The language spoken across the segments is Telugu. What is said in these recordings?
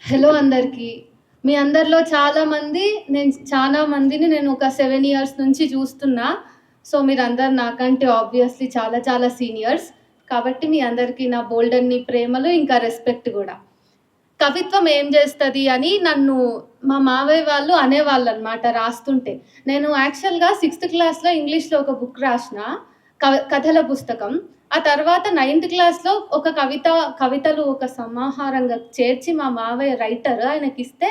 హలో అందరికీ. మీ అందరిలో చాలా మందిని నేను ఒక 7 ఇయర్స్ నుంచి చూస్తున్నా. సో, మీరందరూ నాకంటే ఆబ్వియస్‌లీ చాలా చాలా సీనియర్స్. కాబట్టి మీ అందరికీ నా బోలెడన్ని ప్రేమలు, ఇంకా రెస్పెక్ట్ గూడా. కవిత్వం ఏం చేస్తది అని నన్ను మా మావయ్య వాళ్ళు అనేవాళ్ళనమాట రాస్తుంటే. నేను యాక్చువల్‌గా 6థ్ క్లాస్‌లో ఇంగ్లీష్‌లో ఒక బుక్ రాసిన. కథల పుస్తకం. ఆ తర్వాత 9థ్ క్లాస్‌లో ఒక కవితలు ఒక సమాహారంగా చేర్చి మా మావయ్య రైటర్ ఆయనకిస్తే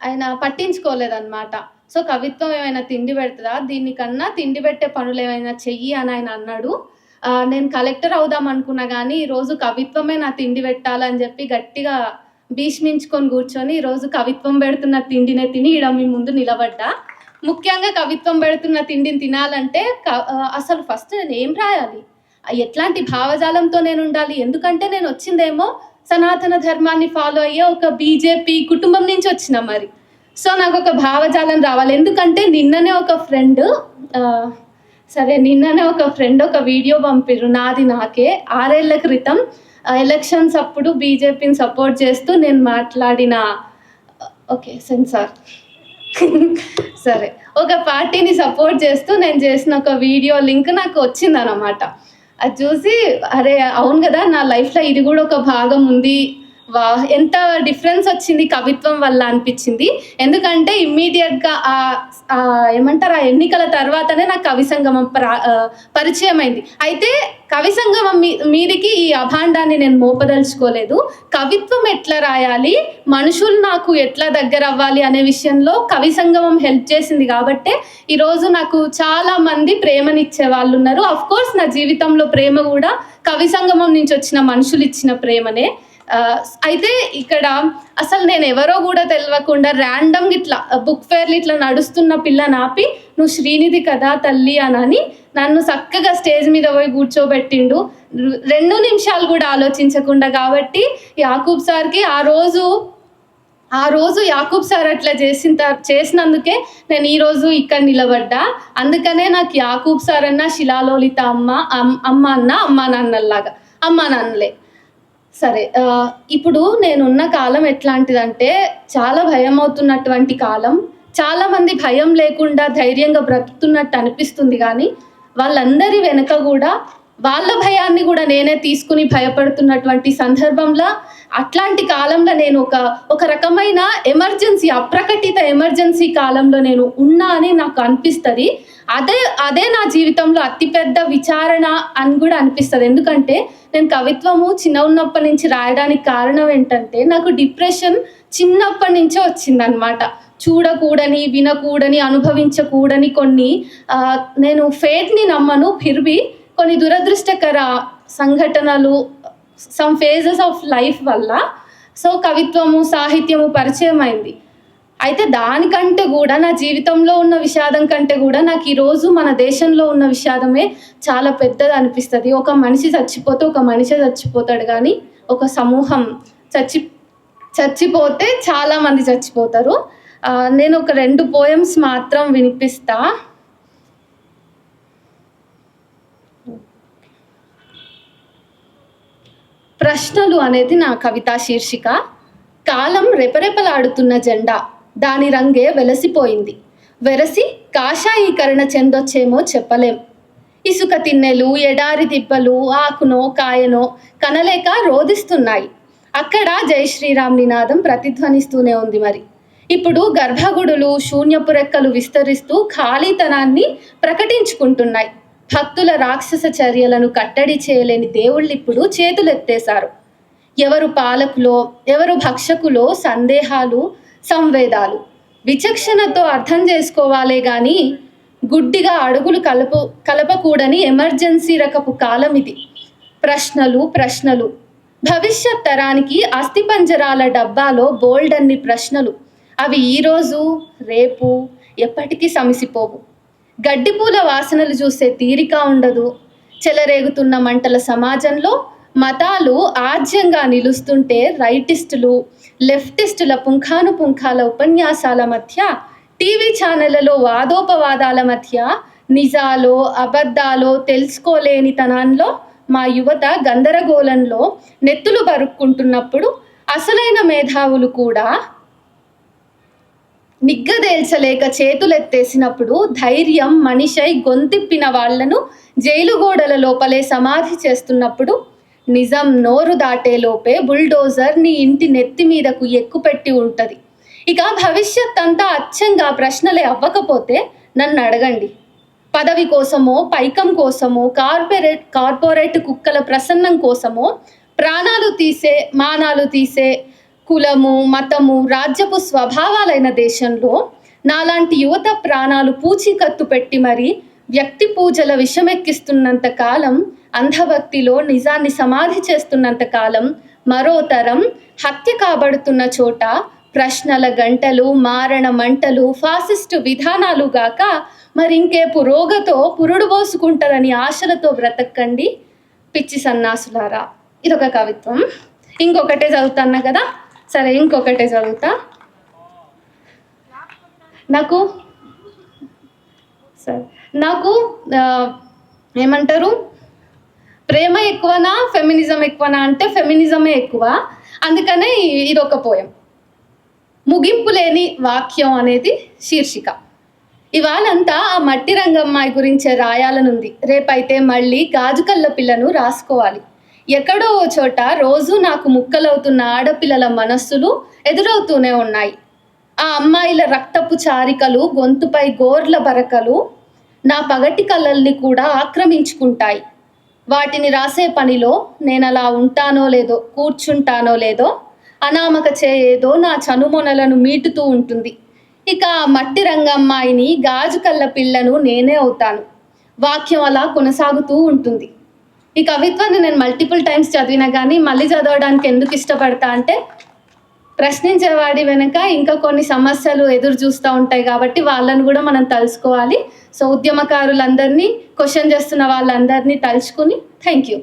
ఆయన పట్టించుకోలేదనమాట. సో, కవిత్వం ఏమైనా తిండి పెడతదా? దీనికన్నా తిండి పెట్టే పనులేమైనా చెయ్యి అని ఆయన అన్నాడు. నేను కలెక్టర్ అవుదాం అనుకున్నా గానీ, ఈరోజు కవిత్వమే నా తిండి పెట్టాలని చెప్పి గట్టిగా భీష్మించుకొని కూర్చొని, ఈరోజు కవిత్వం పెడుతున్న తిండినే తిని ఈడ మీ ముందు నిలబడ్డా. ముఖ్యంగా కవిత్వం పెడుతున్న తిండిని తినాలంటే అసలు ఫస్ట్ నేనేం రాయాలి? ఎట్లాంటి భావజాలంతో నేనుండాలి? ఎందుకంటే నేనొచ్చిందేమో సనాతన ధర్మాన్ని ఫాలో అయ్యే ఒక బీజేపీ కుటుంబం నుంచి వచ్చిన మరి. సో, నాకొక భావజాలం రావాలి. ఎందుకంటే నిన్ననే ఒక ఫ్రెండ్ ఒక వీడియో పంపిర్రు నాది నాకే 6 ఏళ్ల క్రితం ఎలక్షన్స్ అప్పుడు బీజేపీని సపోర్ట్ చేస్తూ నేను మాట్లాడిన ఓకే సెన్సార్ సరే ఒక పార్టీని సపోర్ట్ చేస్తూ నేను చేసిన ఒక వీడియో లింక్ నాకు వచ్చిందనమాట. అది చూసి అరే అవును కదా, నా లైఫ్లో ఇది కూడా ఒక భాగం ఉంది, వా ఎంత డిఫరెన్స్ వచ్చింది కవిత్వం వల్ల అనిపించింది. ఎందుకంటే ఇమ్మీడియట్గా ఏమంటారు, ఆ ఎన్నికల తర్వాతనే నాకు కవి సంగమం పరిచయం అయింది. అయితే కవి సంగమం మీదికి ఈ అభాండాన్ని నేను మోపదలుచుకోలేదు. కవిత్వం ఎట్లా రాయాలి, మనుషులు నాకు ఎట్లా దగ్గర అవ్వాలి అనే విషయంలో కవి సంగమం హెల్ప్ చేసింది. కాబట్టే ఈరోజు నాకు చాలా మంది ప్రేమనిచ్చే వాళ్ళు ఉన్నారు. అఫ్ కోర్స్ నా జీవితంలో ప్రేమ కూడా కవి సంగమం నుంచి వచ్చిన మనుషులు ఇచ్చిన ప్రేమనే. అయితే ఇక్కడ అసలు నేను ఎవరో కూడా తెలియకుండా ర్యాండమ్గా ఇట్లా బుక్ ఫేర్లు ఇట్లా నడుస్తున్న పిల్లని ఆపి నువ్వు శ్రీనిధి కదా తల్లి అని నన్ను చక్కగా స్టేజ్ మీద పోయి కూర్చోబెట్టిండు, 2 నిమిషాలు కూడా ఆలోచించకుండా. కాబట్టి యాకూబ్ సార్కి ఆ రోజు యాకూబ్ సార్ అట్లా చేసినందుకే నేను ఈరోజు ఇక్కడ నిలబడ్డా. అందుకనే నాకు యాకూబ్ సార్ అన్న, శిలాలోలిత అమ్మ అన్న, అమ్మా నాన్నల్లాగా. అమ్మా నాన్నలే సరే. ఇప్పుడు నేనున్న కాలం ఎట్లాంటిదంటే చాలా భయం అవుతున్నటువంటి కాలం. చాలామంది భయం లేకుండా ధైర్యంగా బ్రతుకుతున్నట్టు అనిపిస్తుంది. కానీ వాళ్ళందరి వెనుక కూడా వాళ్ళ భయాన్ని కూడా నేనే తీసుకుని భయపడుతున్నటువంటి సందర్భంలో, అట్లాంటి కాలంలో నేను ఒక రకమైన అప్రకటిత ఎమర్జెన్సీ కాలంలో నేను ఉన్నా అని నాకు అనిపిస్తుంది. అదే నా జీవితంలో అతిపెద్ద విచారణ అని కూడా అనిపిస్తుంది. ఎందుకంటే నేను కవిత్వము చిన్న ఉన్నప్పటి నుంచి రాయడానికి కారణం ఏంటంటే, నాకు డిప్రెషన్ చిన్నప్పటి నుంచే వచ్చిందనమాట. చూడకూడని, వినకూడని, అనుభవించకూడని నేను ఫేట్ని నమ్మను, ఫిర్బి కొన్ని దురదృష్టకర సంఘటనలు, సమ్ ఫేజెస్ ఆఫ్ లైఫ్ వల్ల సో కవిత్వము, సాహిత్యము పరిచయం అయింది. అయితే దానికంటే కూడా, నా జీవితంలో ఉన్న విషాదం కంటే కూడా నాకు ఈరోజు మన దేశంలో ఉన్న విషాదమే చాలా పెద్దది అనిపిస్తుంది. ఒక మనిషి చచ్చిపోతే ఒక మనిషి చచ్చిపోతాడు, కానీ ఒక సమూహం చచ్చిపోతే చాలామంది చచ్చిపోతారు. నేను ఒక 2 పోయమ్స్ మాత్రం వినిపిస్తా. ప్రశ్నలు అనేది నా కవితా శీర్షిక. కాలం రెపరెపలాడుతున్న జెండా, దాని రంగే వెలసిపోయింది. వెరసి కాషాయీకరణ చెందొచ్చేమో చెప్పలేం. ఇసుక తిన్నెలు, ఎడారి దిబ్బలు, ఆకునో కాయనో కనలేక రోధిస్తున్నాయి. అక్కడ జై శ్రీరామ్ నినాదం ప్రతిధ్వనిస్తూనే ఉంది. మరి ఇప్పుడు గర్భగుడులు శూన్యపు రెక్కలు విస్తరిస్తూ ఖాళీతనాన్ని ప్రకటించుకుంటున్నాయి. భక్తుల రాక్షస చర్యలను కట్టడి చేయలేని దేవుళ్ళు ఇప్పుడు చేతులెత్తేశారు. ఎవరు పాలకులో, ఎవరు భక్షకులో సందేహాలు, సంవేదాలు విచక్షణతో అర్థం చేసుకోవాలే గాని గుడ్డిగా అడుగులు కలపకూడని ఎమర్జెన్సీ రకపు కాలం ఇది. ప్రశ్నలు భవిష్యత్ తరానికి అస్థిపంజరాల డబ్బాలో బోల్డన్ని ప్రశ్నలు. అవి ఈరోజు, రేపు, ఎప్పటికీ సమసిపోవు. గడ్డిపూల వాసనలు చూసే తీరిక ఉండదు. చెలరేగుతున్న మంటల సమాజంలో మతాలు ఆజ్యంగా నిలుస్తుంటే రైటిస్టులు, లెఫ్టిస్టుల పుంఖానుపుంఖాల ఉపన్యాసాల మధ్య, టీవీ ఛానళ్లలో వాదోపవాదాల మధ్య నిజాలో అబద్ధాలో తెలుసుకోలేని తనంలో మా యువత గందరగోళంలో నెత్తులు బరుక్కుంటున్నప్పుడు, అసలైన మేధావులు కూడా నిగ్గదేల్చలేక చేతులెత్తేసినప్పుడు ధైర్యం మనిషై గొంతిప్పిన వాళ్లను జైలు గోడల లోపలే సమాధి చేస్తున్నప్పుడు నిజం నోరు దాటే లోపే బుల్డోజర్ నీ ఇంటి నెత్తి మీదకు ఎక్కుపెట్టి ఉంటది. ఇక భవిష్యత్ అంతా అచ్చంగా ప్రశ్నలే అవ్వకపోతే నన్ను అడగండి. పదవి కోసమో పైకం కోసమో కార్పొరేట్ కుక్కల ప్రసన్నం కోసమో ప్రాణాలు తీసే మానాలు తీసే కులము మతము రాజ్యపు స్వభావాలైన దేశంలో నాలాంటి యువత ప్రాణాలు పూచీకత్తు పెట్టి మరి వ్యక్తి పూజల విషమెక్కిస్తున్నంత కాలం, అంధభక్తిలో నిజాన్ని సమాధి చేస్తున్నంత కాలం మరో తరం హత్య కాబడుతున్న చోట ప్రశ్నల గంటలు, మారణ మంటలు, ఫాసిస్టు విధానాలు గాక మరింకే పురోగతో పురుడు పోసుకుంటారని ఆశలతో బ్రతకండి పిచ్చి సన్నాసులారా. ఇదొక కవిత్వం. ఇంకొకటే చదువుతాను కదా, సరే ఇంకొకటే చదువుతా. నాకు ఏమంటారు, ప్రేమ ఎక్కువనా ఫెమినిజం ఎక్కువనా అంటే ఫెమినిజమే ఎక్కువ. అందుకనే ఇదొక పోయం. ముగింపు లేని వాక్యం అనేది శీర్షిక. ఇవాళంతా ఆ మట్టి రంగమ్మాయి గురించే రాయాలనుంది. రేపైతే మళ్ళీ గాజుకల్ల పిల్లను రాసుకోవాలి. ఎక్కడో ఓ చోట రోజు నాకు ముక్కలవుతున్న ఆడపిల్లల మనస్సులు ఎదురవుతూనే ఉన్నాయి. ఆ అమ్మాయిల రక్తపు చారికలు, గొంతుపై గోర్ల బరకలు నా పగటి కళ్ళల్ని కూడా ఆక్రమించుకుంటాయి. వాటిని రాసే పనిలో నేనలా ఉంటానో లేదో, కూర్చుంటానో లేదో, అనామక ఏదో నా చనుమొనలను మీటుతూ ఉంటుంది. ఇక మట్టి రంగమ్మాయిని, గాజు కళ్ళ పిల్లను నేనే అవుతాను. వాక్యం అలా కొనసాగుతూ ఉంటుంది. ఈ కవిత్వాన్ని నేను మల్టిపుల్ టైమ్స్ చదివినా కానీ మళ్ళీ చదవడానికి ఎందుకు ఇష్టపడతా అంటే, ప్రశ్నించేవాడి వెనుక ఇంకా కొన్ని సమస్యలు ఎదురు చూస్తూ ఉంటాయి కాబట్టి వాళ్ళని కూడా మనం తలుసుకోవాలి. సో ఉద్యమకారులందరినీ, క్వశ్చన్ చేస్తున్న వాళ్ళందరినీ తలుచుకుని థ్యాంక్ యూ.